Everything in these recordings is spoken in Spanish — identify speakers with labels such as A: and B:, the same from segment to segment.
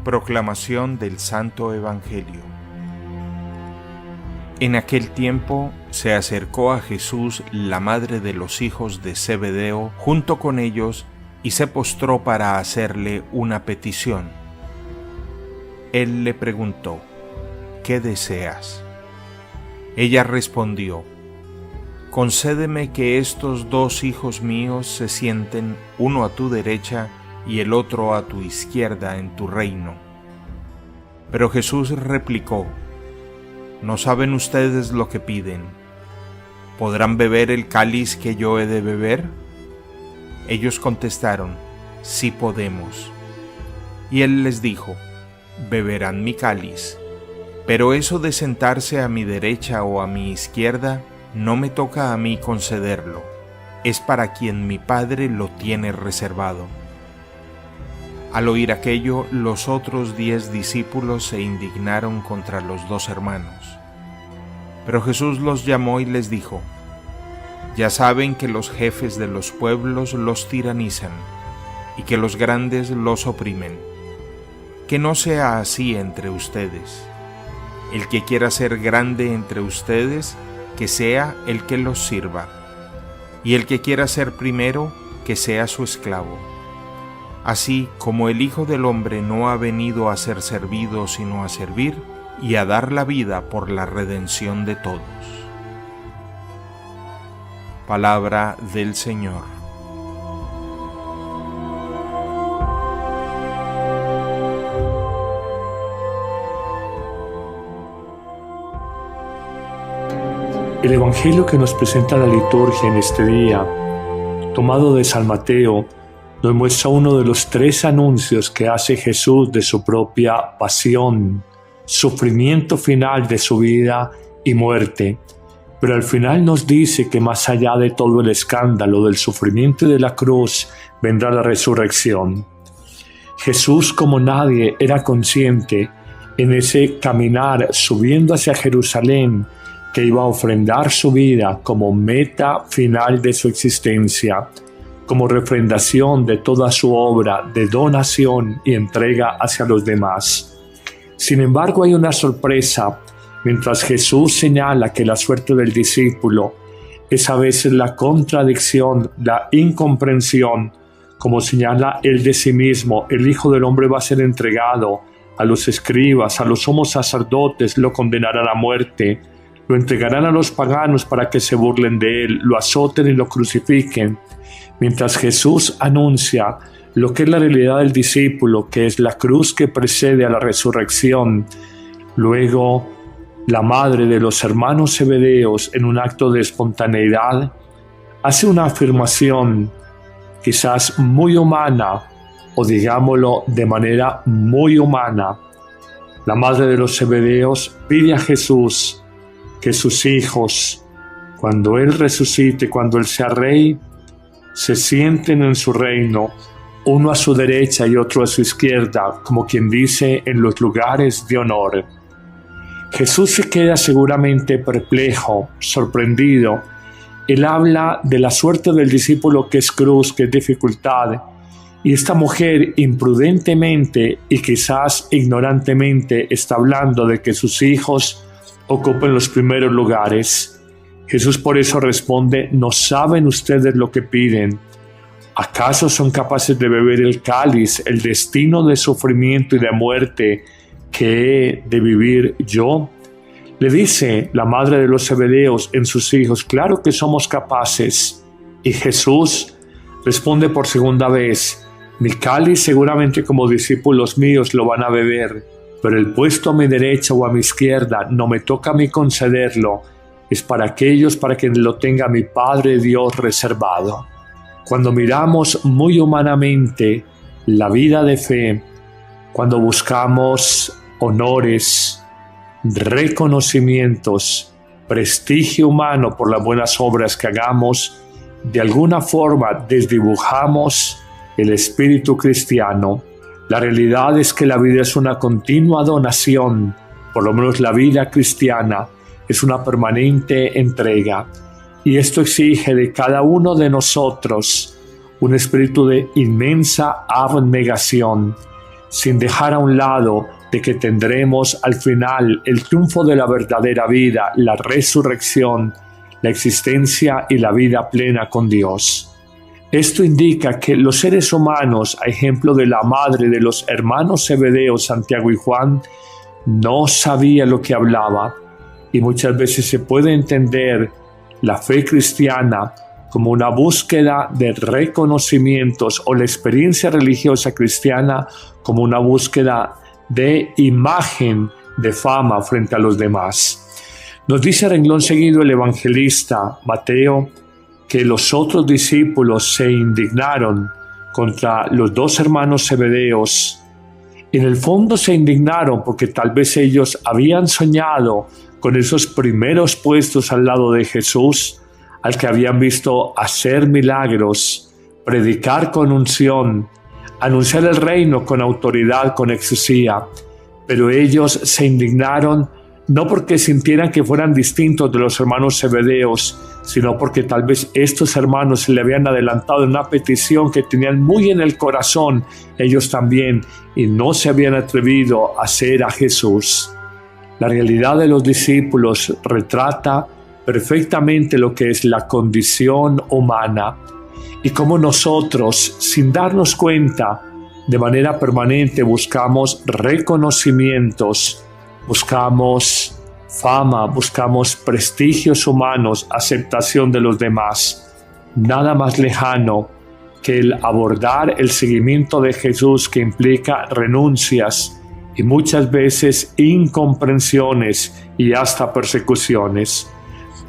A: Proclamación del Santo Evangelio. En aquel tiempo se acercó a Jesús la madre de los hijos de Zebedeo junto con ellos y se postró para hacerle una petición. Él le preguntó: ¿qué deseas? Ella respondió: concédeme que estos dos hijos míos se sienten, uno a tu derecha y el otro a tu izquierda en tu reino. Pero Jesús replicó: ¿no saben ustedes lo que piden? ¿Podrán beber el cáliz que yo he de beber? Ellos contestaron: sí podemos. Y él les dijo: beberán mi cáliz, pero eso de sentarse a mi derecha o a mi izquierda no me toca a mí concederlo, es para quien mi Padre lo tiene reservado. Al oír aquello, los otros 10 discípulos se indignaron contra los 2 hermanos. Pero Jesús los llamó y les dijo: ya saben que los jefes de los pueblos los tiranizan y que los grandes los oprimen. Que no sea así entre ustedes. El que quiera ser grande entre ustedes, que sea el que los sirva, y el que quiera ser primero, que sea su esclavo. Así como el Hijo del Hombre no ha venido a ser servido, sino a servir, y a dar la vida por la redención de todos. Palabra del Señor.
B: El Evangelio que nos presenta la liturgia en este día, tomado de San Mateo, nos muestra uno de los 3 anuncios que hace Jesús de su propia pasión, sufrimiento final de su vida y muerte. Pero al final nos dice que más allá de todo el escándalo del sufrimiento y de la cruz, vendrá la resurrección. Jesús, como nadie, era consciente en ese caminar subiendo hacia Jerusalén, que iba a ofrendar su vida como meta final de su existencia, como refrendación de toda su obra de donación y entrega hacia los demás. Sin embargo, hay una sorpresa. Mientras Jesús señala que la suerte del discípulo es a veces la contradicción, la incomprensión, como señala él de sí mismo, el Hijo del Hombre va a ser entregado a los escribas, a los sumos sacerdotes, lo condenarán a muerte, lo entregarán a los paganos para que se burlen de él, lo azoten y lo crucifiquen. Mientras Jesús anuncia lo que es la realidad del discípulo, que es la cruz que precede a la resurrección, luego la madre de los hermanos Zebedeos, en un acto de espontaneidad, hace una afirmación quizás muy humana, o digámoslo de manera muy humana. La madre de los Zebedeos pide a Jesús que sus hijos, cuando Él resucite, cuando Él sea rey, se sienten en su reino, uno a su derecha y otro a su izquierda, como quien dice, en los lugares de honor. Jesús se queda seguramente perplejo, sorprendido. Él habla de la suerte del discípulo, que es cruz, que es dificultad, y esta mujer imprudentemente y quizás ignorantemente está hablando de que sus hijos ocupen los primeros lugares. Jesús por eso responde: ¿no saben ustedes lo que piden? ¿Acaso son capaces de beber el cáliz, el destino de sufrimiento y de muerte que he de vivir yo? Le dice la madre de los Zebedeos en sus hijos: claro que somos capaces. Y Jesús responde por segunda vez: mi cáliz seguramente como discípulos míos lo van a beber, pero el puesto a mi derecha o a mi izquierda no me toca a mí concederlo, es para aquellos para quienes lo tenga mi Padre Dios reservado. Cuando miramos muy humanamente la vida de fe, cuando buscamos honores, reconocimientos, prestigio humano por las buenas obras que hagamos, de alguna forma desdibujamos el espíritu cristiano. La realidad es que la vida es una continua donación, por lo menos la vida cristiana es una permanente entrega. Y esto exige de cada uno de nosotros un espíritu de inmensa abnegación. sin dejar a un lado de que tendremos al final el triunfo de la verdadera vida, la resurrección, la existencia y la vida plena con Dios. Esto indica que los seres humanos, a ejemplo de la madre de los hermanos Zebedeo, Santiago y Juan, no sabía lo que hablaba, y muchas veces se puede entender la fe cristiana como una búsqueda de reconocimientos o la experiencia religiosa cristiana como una búsqueda de imagen, de fama frente a los demás. Nos dice a renglón seguido el evangelista Mateo que los otros discípulos se indignaron contra los dos hermanos Zebedeos. En el fondo se indignaron porque tal vez ellos habían soñado con esos primeros puestos al lado de Jesús, al que habían visto hacer milagros, predicar con unción, anunciar el reino con autoridad, con exusía. Pero ellos se indignaron no porque sintieran que fueran distintos de los hermanos Zebedeos, sino porque tal vez estos hermanos se le habían adelantado en una petición que tenían muy en el corazón ellos también, y no se habían atrevido a hacer a Jesús. La realidad de los discípulos retrata perfectamente lo que es la condición humana y cómo nosotros, sin darnos cuenta, de manera permanente buscamos reconocimientos, buscamos fama, buscamos prestigios humanos, aceptación de los demás. Nada más lejano que el abordar el seguimiento de Jesús, que implica renuncias y muchas veces incomprensiones y hasta persecuciones.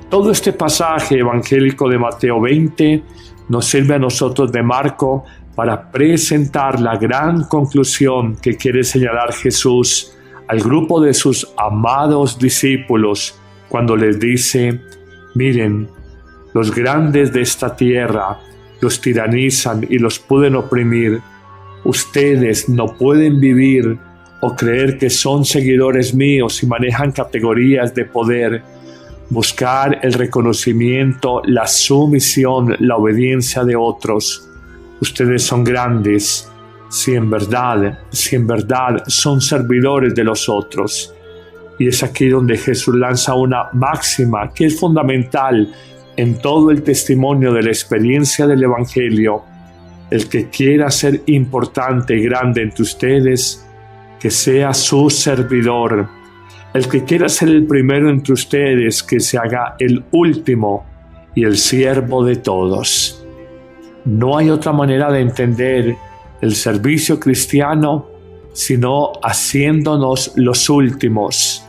B: Todo este pasaje evangélico de Mateo 20 nos sirve a nosotros de marco para presentar la gran conclusión que quiere señalar Jesús al grupo de sus amados discípulos cuando les dice: miren, los grandes de esta tierra los tiranizan y los pueden oprimir. Ustedes no pueden vivir o creer que son seguidores míos y manejan categorías de poder, buscar el reconocimiento, la sumisión, la obediencia de otros. Ustedes son grandes si en verdad son servidores de los otros. Y es aquí donde Jesús lanza una máxima que es fundamental en todo el testimonio de la experiencia del Evangelio. El que quiera ser importante y grande entre ustedes, que sea su servidor. El que quiera ser el primero entre ustedes, que se haga el último y el siervo de todos. No hay otra manera de entender el servicio cristiano sino haciéndonos los últimos,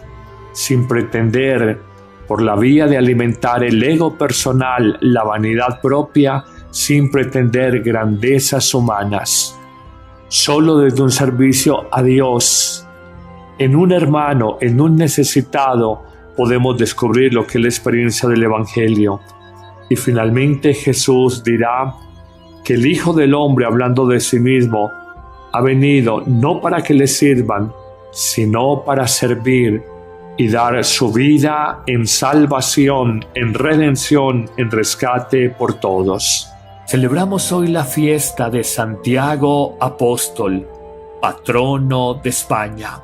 B: sin pretender, por la vía de alimentar el ego personal, la vanidad propia, sin pretender grandezas humanas. Solo desde un servicio a Dios, en un hermano, en un necesitado, podemos descubrir lo que es la experiencia del Evangelio. Y finalmente Jesús dirá que el Hijo del Hombre, hablando de sí mismo, ha venido no para que le sirvan, sino para servir y dar su vida en salvación, en redención, en rescate por todos. Celebramos hoy la fiesta de Santiago Apóstol, patrono de España,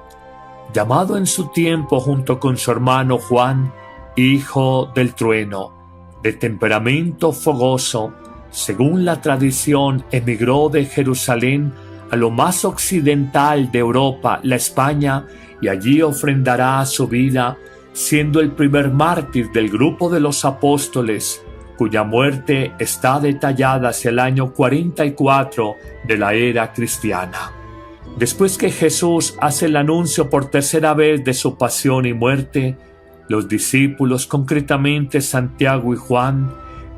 B: llamado en su tiempo junto con su hermano Juan, hijo del trueno, de temperamento fogoso. Según la tradición, emigró de Jerusalén a lo más occidental de Europa, la España, y allí ofrendará su vida, siendo el primer mártir del grupo de los apóstoles, cuya muerte está detallada hacia el año 44 de la era cristiana. Después que Jesús hace el anuncio por tercera vez de su pasión y muerte, los discípulos, concretamente Santiago y Juan,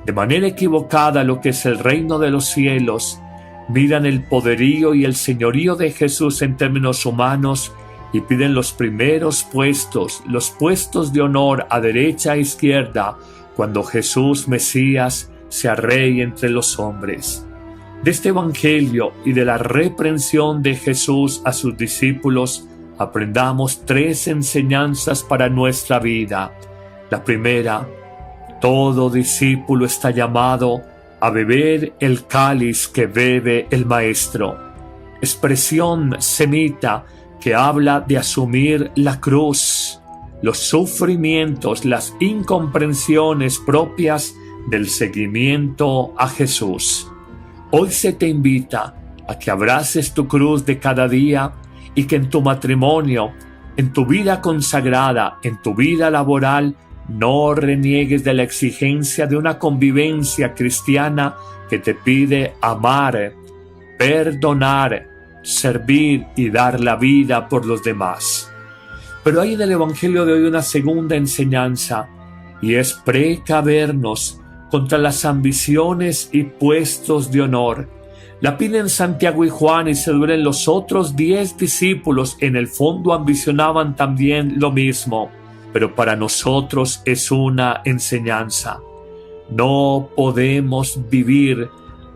B: de manera equivocada lo que es el reino de los cielos, miran el poderío y el señorío de Jesús en términos humanos y piden los primeros puestos, los puestos de honor a derecha e izquierda, cuando Jesús Mesías sea rey entre los hombres. De este evangelio y de la reprensión de Jesús a sus discípulos, aprendamos tres enseñanzas para nuestra vida. La primera: todo discípulo está llamado a beber el cáliz que bebe el Maestro. expresión semita que habla de asumir la cruz, los sufrimientos, las incomprensiones propias del seguimiento a Jesús. Hoy se te invita a que abraces tu cruz de cada día y que en tu matrimonio, en tu vida consagrada, en tu vida laboral, no reniegues de la exigencia de una convivencia cristiana que te pide amar, perdonar, servir y dar la vida por los demás. Pero hay en el Evangelio de hoy una segunda enseñanza, y es precavernos contra las ambiciones y puestos de honor. La piden Santiago y Juan y se duelen los otros 10 discípulos. En el fondo ambicionaban también lo mismo, pero para nosotros es una enseñanza. No podemos vivir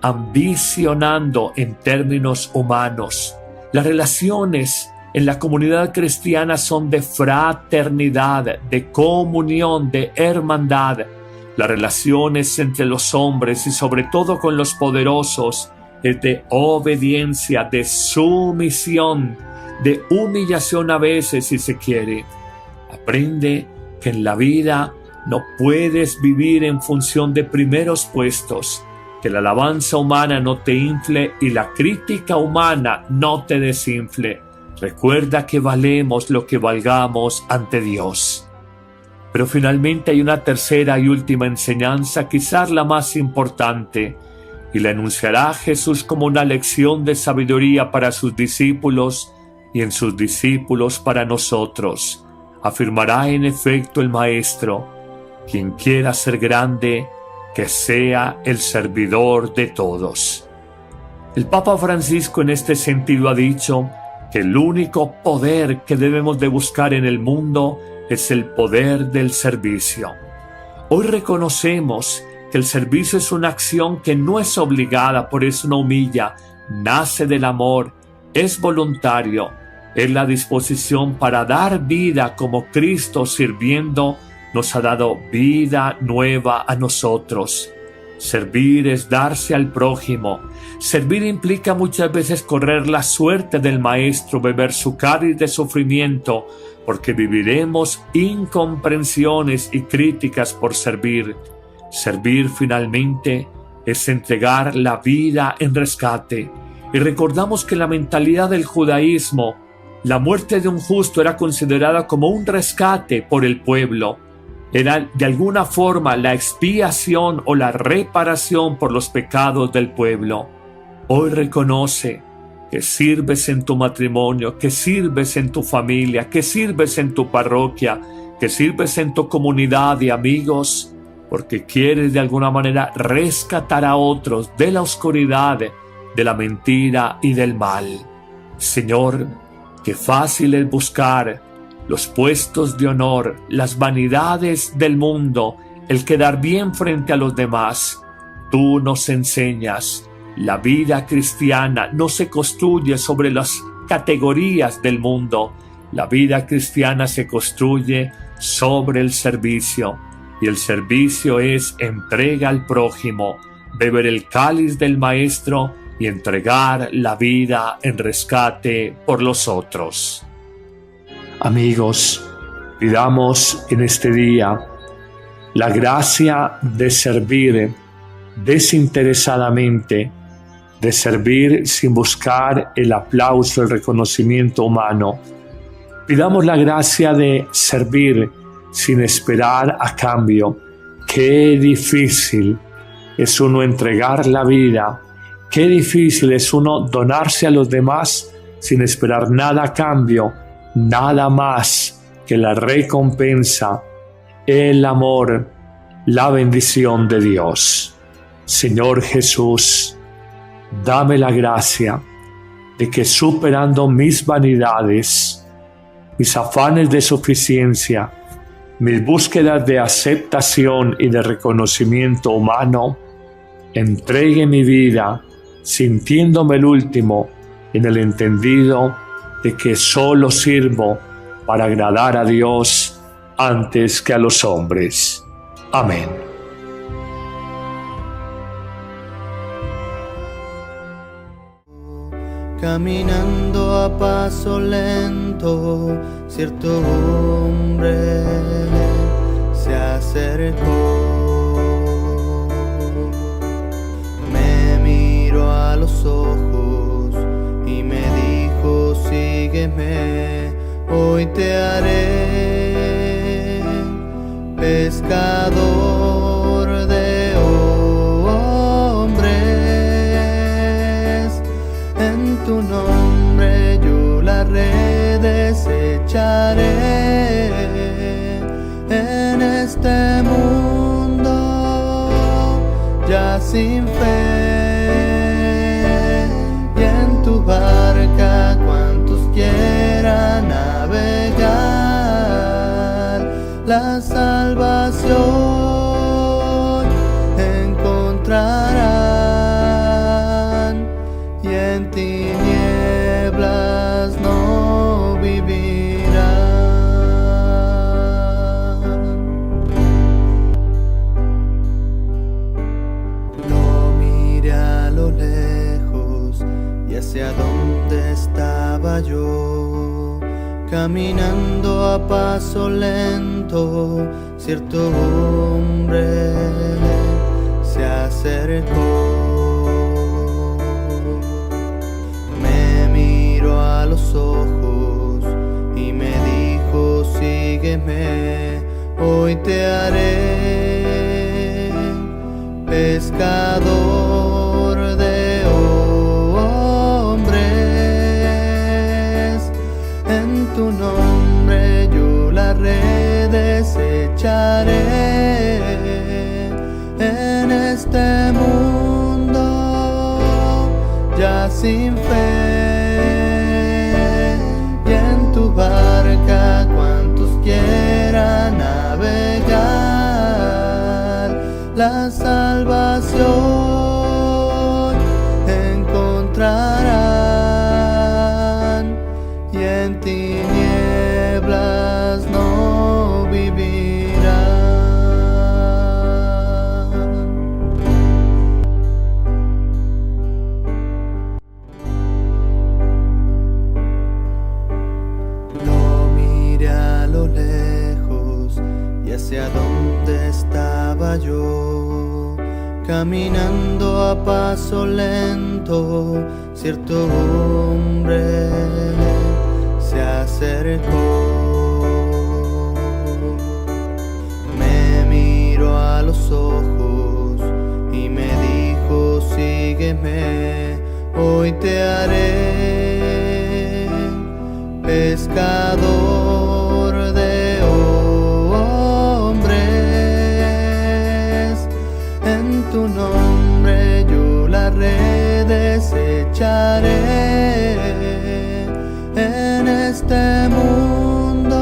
B: ambicionando en términos humanos. Las relaciones en la comunidad cristiana son de fraternidad, de comunión, de hermandad. Las relaciones entre los hombres y sobre todo con los poderosos es de obediencia, de sumisión, de humillación a veces si se quiere. Aprende que en la vida no puedes vivir en función de primeros puestos, que la alabanza humana no te infle y la crítica humana no te desinfle. Recuerda que valemos lo que valgamos ante Dios. Pero finalmente hay una tercera y última enseñanza, quizás la más importante, y la enunciará Jesús como una lección de sabiduría para sus discípulos y en sus discípulos para nosotros. Afirmará en efecto el Maestro: quien quiera ser grande, que sea el servidor de todos. El Papa Francisco en este sentido ha dicho que el único poder que debemos de buscar en el mundo es el poder del servicio. Hoy reconocemos que el servicio es una acción que no es obligada, por eso no humilla, nace del amor, es voluntario, es la disposición para dar vida como Cristo sirviendo nos ha dado vida nueva a nosotros. Servir es darse al prójimo. Servir implica muchas veces correr la suerte del Maestro, beber su cáliz de sufrimiento, porque viviremos incomprensiones y críticas por servir. Servir finalmente es entregar la vida en rescate. Y recordamos que en la mentalidad del judaísmo, la muerte de un justo era considerada como un rescate por el pueblo. Era de alguna forma la expiación o la reparación por los pecados del pueblo. Hoy reconoce que sirves en tu matrimonio, que sirves en tu familia, que sirves en tu parroquia, que sirves en tu comunidad de amigos, porque quieres de alguna manera rescatar a otros de la oscuridad, de la mentira y del mal. Señor, qué fácil es buscar los puestos de honor, las vanidades del mundo, el quedar bien frente a los demás. Tú nos enseñas, la vida cristiana no se construye sobre las categorías del mundo. La vida cristiana se construye sobre el servicio, y el servicio es entrega al prójimo, beber el cáliz del Maestro y entregar la vida en rescate por los otros. Amigos, pidamos en este día la gracia de servir desinteresadamente, de servir sin buscar el aplauso, el reconocimiento humano. Pidamos la gracia de servir sin esperar a cambio. Qué difícil es uno entregar la vida, qué difícil es uno donarse a los demás sin esperar nada a cambio, nada más que la recompensa, el amor, la bendición de Dios. Señor Jesús, dame la gracia de que superando mis vanidades, mis afanes de suficiencia, mis búsquedas de aceptación y de reconocimiento humano, entregue mi vida sintiéndome el último en el entendido de que solo sirvo para agradar a Dios antes que a los hombres. Amén.
C: caminando a paso lento, cierto hombre se acercó. Me miró a los ojos y me dijo: sígueme, hoy te haré pescador de hombres. En tu nombre yo las redes echaré. En este mundo ya sin fe, y en tu barca cuantos quieran navegar, la salvación encontrarán, y en tinieblas no vivirán. Lo miré a lo lejos y hacia donde estaba yo, caminando a paso lento, cierto hombre se acercó. Me miró a los ojos y me dijo: sígueme, hoy te haré pescador de hombres. En tu nombre yo las redes echaré. En este mundo ya sin fe, y en tu barca cuantos quieran navegar, la salvación encontrarán, y en tinieblas no vivirán. Lo miré a lo lejos y hacia donde estaba yo, caminando a paso lento, cierto hombre se acercó. Me miró a los ojos y me dijo: sígueme, hoy te haré pescador de hombres. En tu nombre yo las redes echaré. En este mundo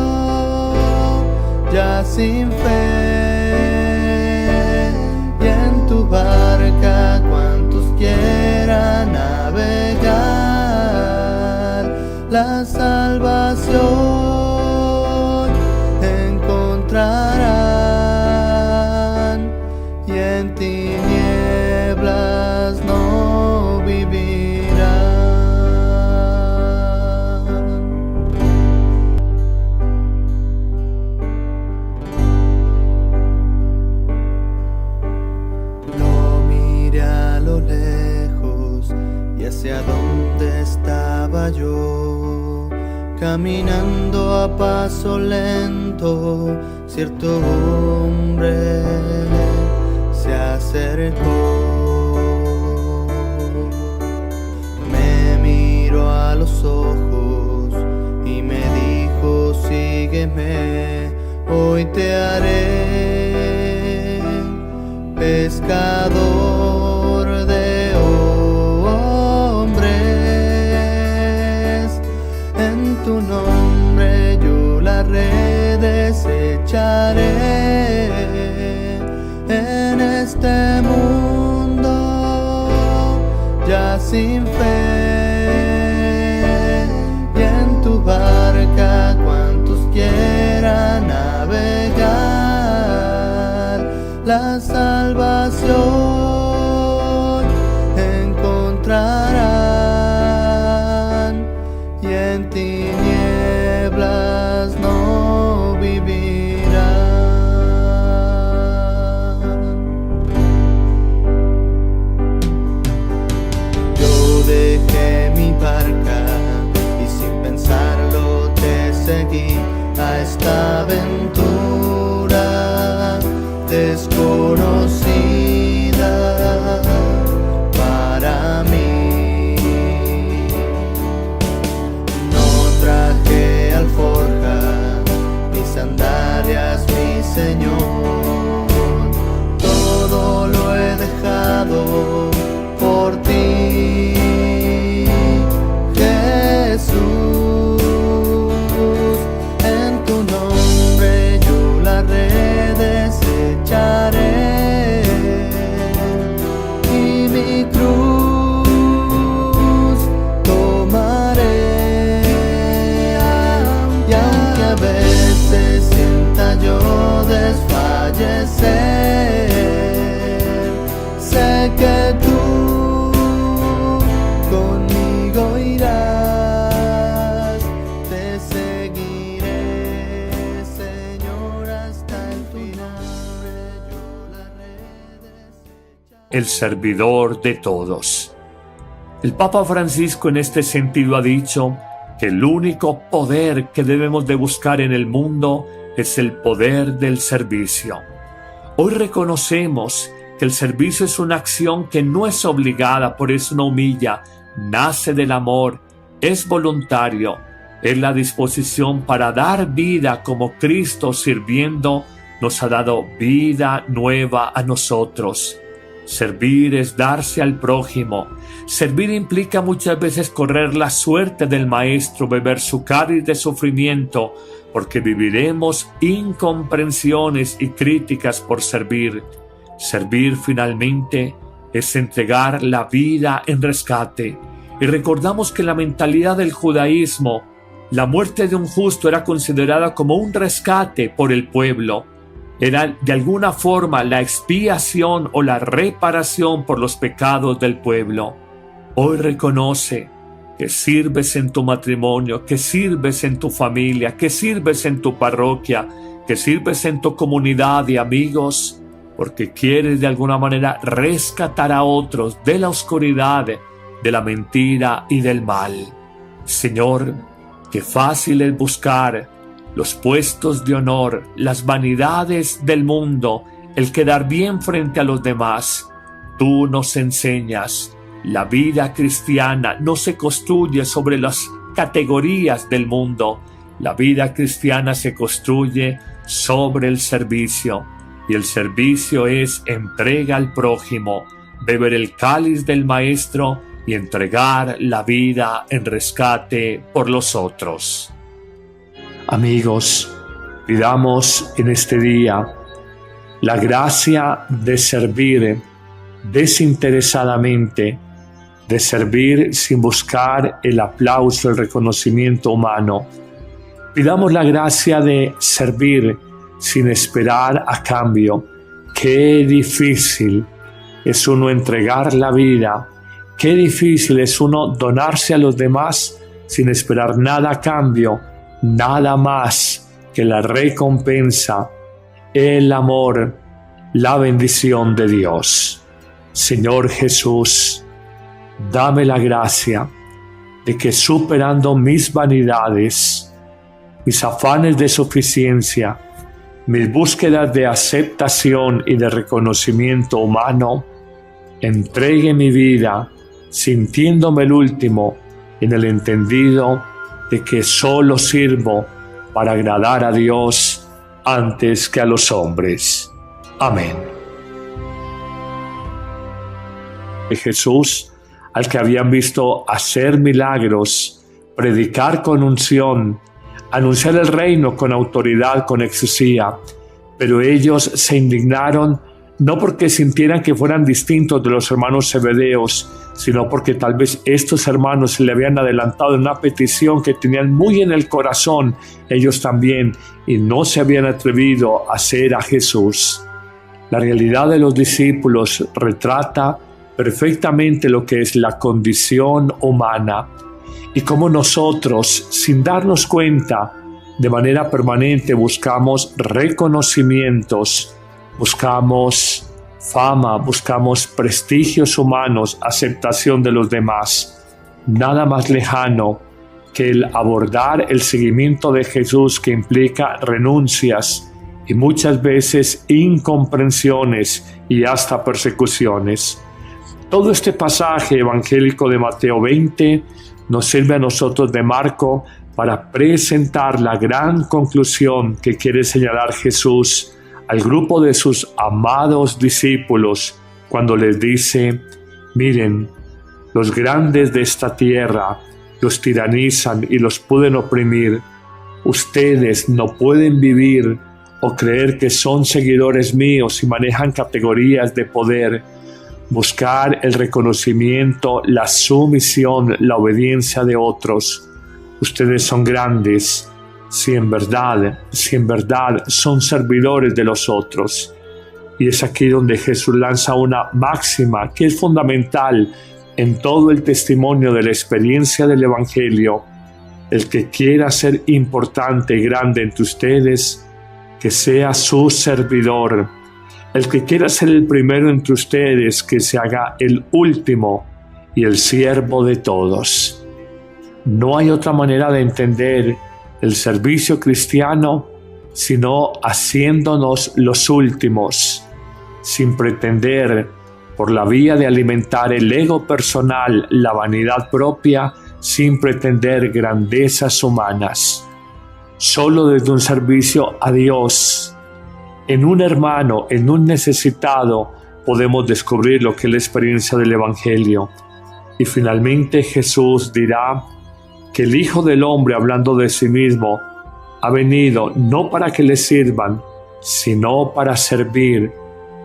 C: ya sin fe, y en tu barca cuantos quieran navegar, la salvación encontrarán, y en tinieblas no vivirán. Lo miré a lo lejos y hacia donde estaba yo, caminando a paso lento, cierto hombre se acercó. Me miró a los ojos y me dijo: sígueme, hoy te haré pescador de hombres. En tu nombre yo las redes echaré. En este mundo ya sin fe, y en tu barca cuantos quieran navegar, la salvación encontrarán, en tinieblas no vivirán. Yo dejé mi barca y sin pensarlo te seguí a esta aventura desconocida para mí. No traje alforja ni sandalias, mi Señor, todo lo he dejado por ti, Jesús. En tu nombre yo la red desecharé y mi cruz tomaré. Y aunque a veces sienta yo desfallecer, sé que tú conmigo irás, te seguiré, Señor, hasta el final.
B: El servidor de todos. El Papa Francisco en este sentido ha dicho que el único poder que debemos de buscar en el mundo es el poder del servicio. Hoy reconocemos que el servicio es una acción que no es obligada, por eso no humilla, nace del amor, es voluntario, es la disposición para dar vida como Cristo sirviendo nos ha dado vida nueva a nosotros. Servir es darse al prójimo. Servir implica muchas veces correr la suerte del Maestro, beber su cáliz de sufrimiento, porque viviremos incomprensiones y críticas por servir. Servir finalmente es entregar la vida en rescate. Y recordamos que la mentalidad del judaísmo, la muerte de un justo era considerada como un rescate por el pueblo. Era de alguna forma la expiación o la reparación por los pecados del pueblo. Hoy reconoce que sirves en tu matrimonio, que sirves en tu familia, que sirves en tu parroquia, que sirves en tu comunidad de amigos, porque quieres de alguna manera rescatar a otros de la oscuridad, de la mentira y del mal. Señor, qué fácil es buscar los puestos de honor, las vanidades del mundo, el quedar bien frente a los demás. Tú nos enseñas, la vida cristiana no se construye sobre las categorías del mundo. La vida cristiana se construye sobre el servicio, y el servicio es entrega al prójimo, beber el cáliz del Maestro y entregar la vida en rescate por los otros. Amigos, pidamos en este día la gracia de servir desinteresadamente, de servir sin buscar el aplauso, el reconocimiento humano. Pidamos la gracia de servir sin esperar a cambio. Qué difícil es uno entregar la vida, qué difícil es uno donarse a los demás sin esperar nada a cambio, nada más que la recompensa, el amor, la bendición de Dios. Señor Jesús, dame la gracia de que superando mis vanidades, mis afanes de suficiencia, mis búsquedas de aceptación y de reconocimiento humano, entregue mi vida sintiéndome el último en el entendido de que solo sirvo para agradar a Dios antes que a los hombres. Amén. Jesús, al que habían visto hacer milagros, predicar con unción, anunciar el reino con autoridad, con exusía, pero ellos se indignaron no porque sintieran que fueran distintos de los hermanos zebedeos, sino porque tal vez estos hermanos se le habían adelantado en una petición que tenían muy en el corazón ellos también, y no se habían atrevido a hacer a Jesús. La realidad de los discípulos retrata perfectamente lo que es la condición humana. y cómo nosotros, sin darnos cuenta, de manera permanente buscamos reconocimientos, buscamos fama, buscamos prestigios humanos, aceptación de los demás. Nada más lejano que el abordar el seguimiento de Jesús, que implica renuncias y muchas veces incomprensiones y hasta persecuciones. Todo este pasaje evangélico de Mateo 20 nos sirve a nosotros de marco para presentar la gran conclusión que quiere señalar Jesús al grupo de sus amados discípulos cuando les dice: miren, los grandes de esta tierra los tiranizan y los pueden oprimir. Ustedes no pueden vivir o creer que son seguidores míos y manejan categorías de poder, buscar el reconocimiento, la sumisión, la obediencia de otros. Ustedes son grandes si en verdad son servidores de los otros. Y es aquí donde Jesús lanza una máxima que es fundamental en todo el testimonio de la experiencia del Evangelio. El que quiera ser importante y grande entre ustedes, que sea su servidor. El que quiera ser el primero entre ustedes, que se haga el último y el siervo de todos. No hay otra manera de entender el servicio cristiano sino haciéndonos los últimos, sin pretender, por la vía de alimentar el ego personal, la vanidad propia, sin pretender grandezas humanas. Solo desde un servicio a Dios, en un hermano, en un necesitado, podemos descubrir lo que es la experiencia del Evangelio. Y finalmente Jesús dirá que el Hijo del Hombre, hablando de sí mismo, ha venido no para que le sirvan, sino para servir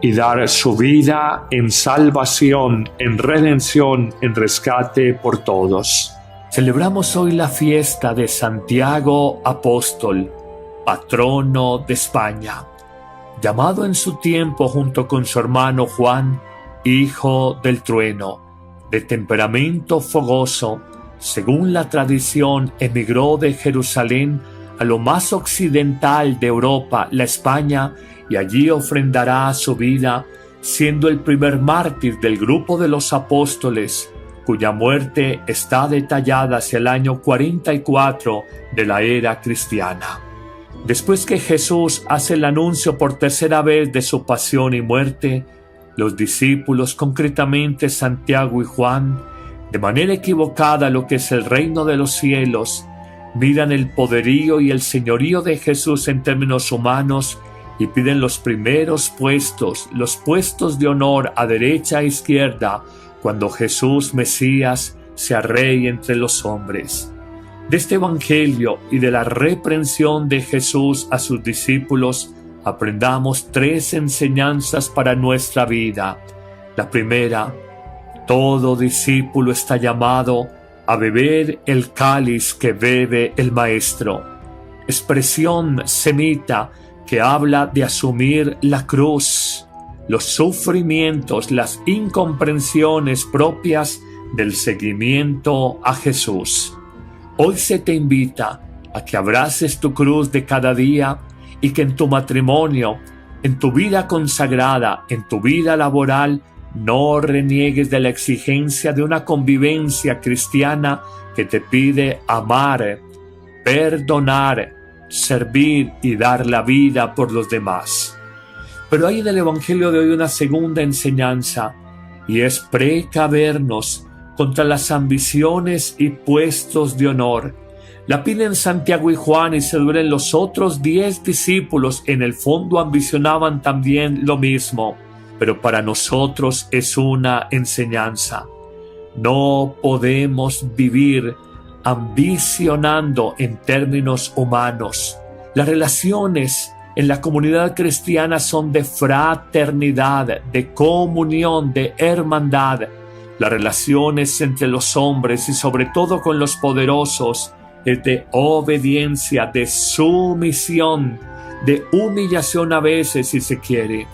B: y dar su vida en salvación, en redención, en rescate por todos. Celebramos hoy la fiesta de Santiago Apóstol, patrono de España, llamado en su tiempo junto con su hermano Juan, hijo del trueno, de temperamento fogoso. Según la tradición, emigró de Jerusalén a lo más occidental de Europa, la España, y allí ofrendará su vida, siendo el primer mártir del grupo de los apóstoles, cuya muerte está detallada hacia el año 44 de la era cristiana. Después que Jesús hace el anuncio por tercera vez de su pasión y muerte, los discípulos, concretamente Santiago y Juan, de manera equivocada lo que es el reino de los cielos, miran el poderío y el señorío de Jesús en términos humanos y piden los primeros puestos, los puestos de honor a derecha e izquierda, cuando Jesús Mesías sea rey entre los hombres. De este evangelio y de la reprensión de Jesús a sus discípulos, aprendamos tres enseñanzas para nuestra vida. La primera: todo discípulo está llamado a beber el cáliz que bebe el Maestro. Expresión semita que habla de asumir la cruz, los sufrimientos, las incomprensiones propias del seguimiento a Jesús. Hoy se te invita a que abraces tu cruz de cada día y que en tu matrimonio, en tu vida consagrada, en tu vida laboral, no reniegues de la exigencia de una convivencia cristiana que te pide amar, perdonar, servir y dar la vida por los demás. Pero hay en el Evangelio de hoy una segunda enseñanza, y es precavernos contra las ambiciones y puestos de honor. La piden Santiago y Juan y se duelen los otros 10 discípulos. En el fondo ambicionaban también lo mismo, pero para nosotros es una enseñanza. No podemos vivir ambicionando en términos humanos. Las relaciones en la comunidad cristiana son de fraternidad, de comunión, de hermandad. Las relaciones entre los hombres y sobre todo con los poderosos es de obediencia, de sumisión, de humillación a veces si se quiere.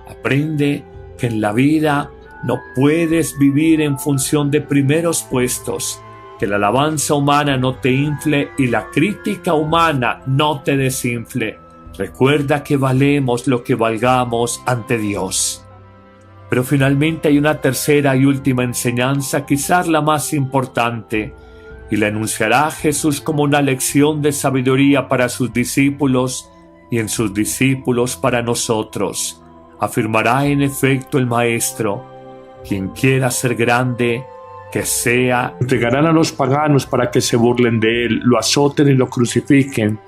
B: Aprende que en la vida no puedes vivir en función de primeros puestos. Que la alabanza humana no te infle y la crítica humana no te desinfle. Recuerda que valemos lo que valgamos ante Dios. Pero finalmente hay una tercera y última enseñanza, quizás la más importante, y la enunciará Jesús como una lección de sabiduría para sus discípulos y en sus discípulos para nosotros. Afirmará en efecto el Maestro: quien quiera ser grande, que sea. Entregarán a los paganos para que se burlen de él, lo azoten y lo crucifiquen.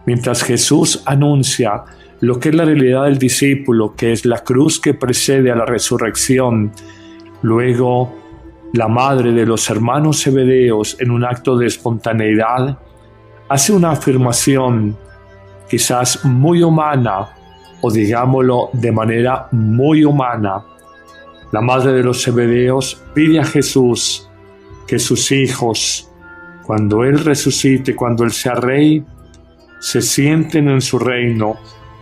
B: Mientras Jesús anuncia lo que es la realidad del discípulo, que es la cruz que precede a la resurrección, luego la madre de los hermanos Zebedeos, en un acto de espontaneidad, hace una afirmación quizás muy humana, o digámoslo de manera muy humana. La madre de los Zebedeos pide a Jesús que sus hijos, cuando Él resucite, cuando Él sea rey, se sienten en su reino,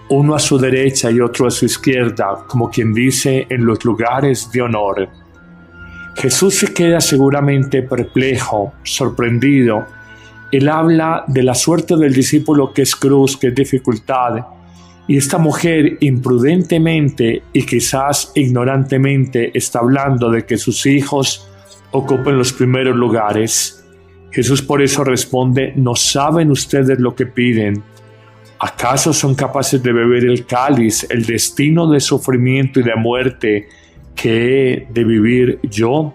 B: uno a su derecha y otro a su izquierda, como quien dice, en los lugares de honor. Jesús se queda seguramente perplejo, sorprendido. Él habla de la suerte del discípulo, que es cruz, que es dificultad, y esta mujer imprudentemente y quizás ignorantemente está hablando de que sus hijos ocupen los primeros lugares. Jesús por eso responde: ¿no saben ustedes lo que piden? ¿Acaso son capaces de beber el cáliz, el destino de sufrimiento y de muerte que he de vivir yo?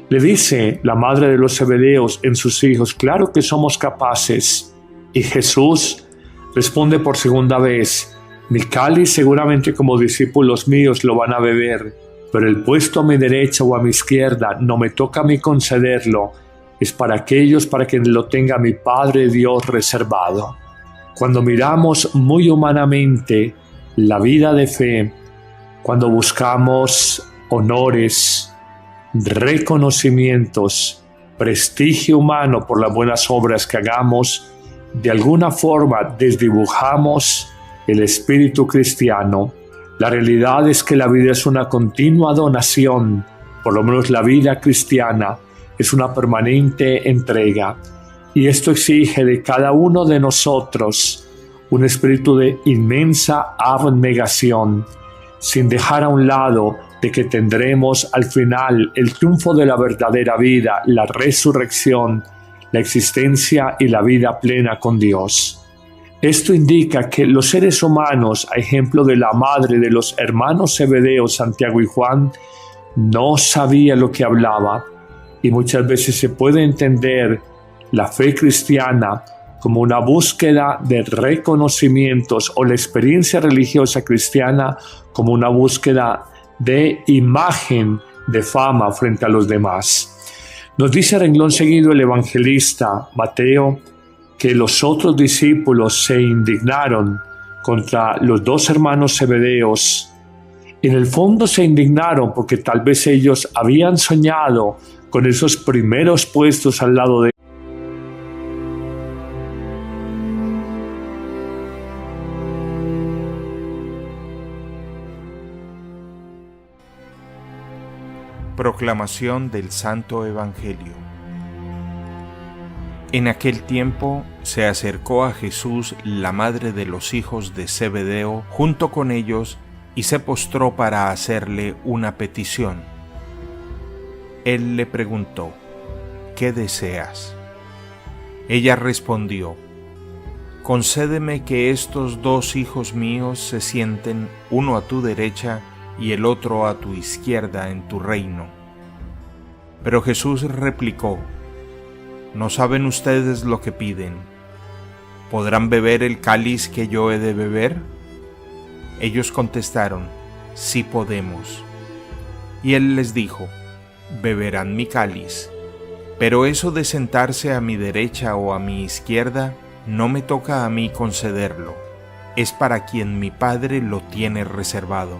B: Le dice la madre de los Zebedeos en sus hijos: claro que somos capaces. Y Jesús responde por segunda vez: mi cáliz seguramente como discípulos míos lo van a beber, pero el puesto a mi derecha o a mi izquierda no me toca a mí concederlo, es para aquellos para quienes lo tenga mi Padre Dios reservado. Cuando miramos muy humanamente la vida de fe, cuando buscamos honores, reconocimientos, prestigio humano por las buenas obras que hagamos, de alguna forma desdibujamos el espíritu cristiano. La realidad es que la vida es una continua donación, por lo menos la vida cristiana es una permanente entrega, y esto exige de cada uno de nosotros un espíritu de inmensa abnegación, sin dejar a un lado de que tendremos al final el triunfo de la verdadera vida, la resurrección, la existencia y la vida plena con Dios. Esto indica que los seres humanos, a ejemplo de la madre de los hermanos Zebedeos, Santiago y Juan, no sabía lo que hablaba, y muchas veces se puede entender la fe cristiana como una búsqueda de reconocimientos, o la experiencia religiosa cristiana como una búsqueda de imagen, de fama frente a los demás. Nos dice a renglón seguido el evangelista Mateo que los otros discípulos se indignaron contra los dos hermanos Zebedeos. En el fondo se indignaron porque tal vez ellos habían soñado con esos primeros puestos al lado de
A: Proclamación del Santo Evangelio. En aquel tiempo se acercó a Jesús la madre de los hijos de Zebedeo junto con ellos y se postró para hacerle una petición. Él le preguntó: ¿qué deseas? Ella respondió: concédeme que estos dos hijos míos se sienten, uno a tu derecha y el otro a tu izquierda en tu reino. Pero Jesús replicó: ¿no saben ustedes lo que piden? ¿Podrán beber el cáliz que yo he de beber? Ellos contestaron: sí podemos. Y él les dijo: beberán mi cáliz, pero eso de sentarse a mi derecha o a mi izquierda no me toca a mí concederlo, es para quien mi Padre lo tiene reservado.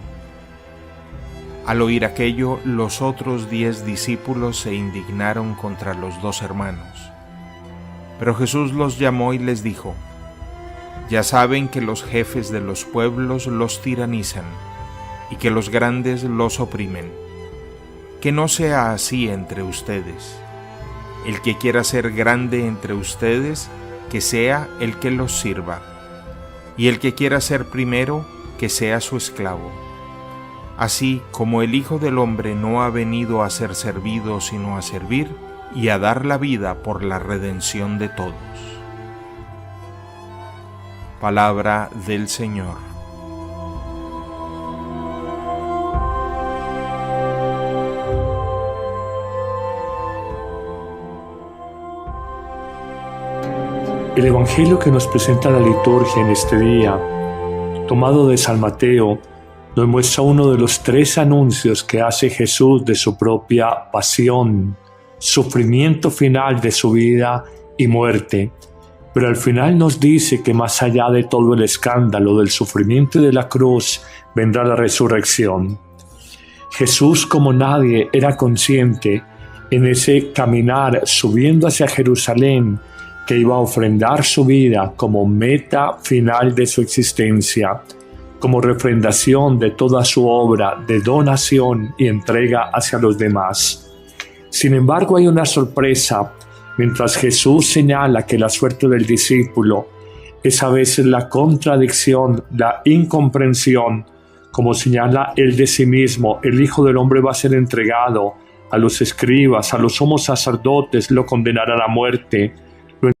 A: Al oír aquello, los otros 10 discípulos se indignaron contra los dos hermanos. Pero Jesús los llamó y les dijo: ya saben que los jefes de los pueblos los tiranizan y que los grandes los oprimen. Que no sea así entre ustedes. El que quiera ser grande entre ustedes, que sea el que los sirva. Y el que quiera ser primero, que sea su esclavo. Así como el Hijo del Hombre no ha venido a ser servido, sino a servir, y a dar la vida por la redención de todos. Palabra del Señor.
B: El Evangelio que nos presenta la liturgia en este día, tomado de San Mateo, nos muestra uno de los 3 anuncios que hace Jesús de su propia pasión, sufrimiento final de su vida y muerte. Pero al final nos dice que más allá de todo el escándalo del sufrimiento y de la cruz, vendrá la resurrección. Jesús, como nadie, era consciente en ese caminar subiendo hacia Jerusalén, que iba a ofrendar su vida como meta final de su existencia, como refrendación de toda su obra de donación y entrega hacia los demás. Sin embargo, hay una sorpresa. Mientras Jesús señala que la suerte del discípulo es a veces la contradicción, la incomprensión, como señala él de sí mismo, el Hijo del Hombre va a ser entregado a los escribas, a los sumos sacerdotes, lo condenarán a muerte.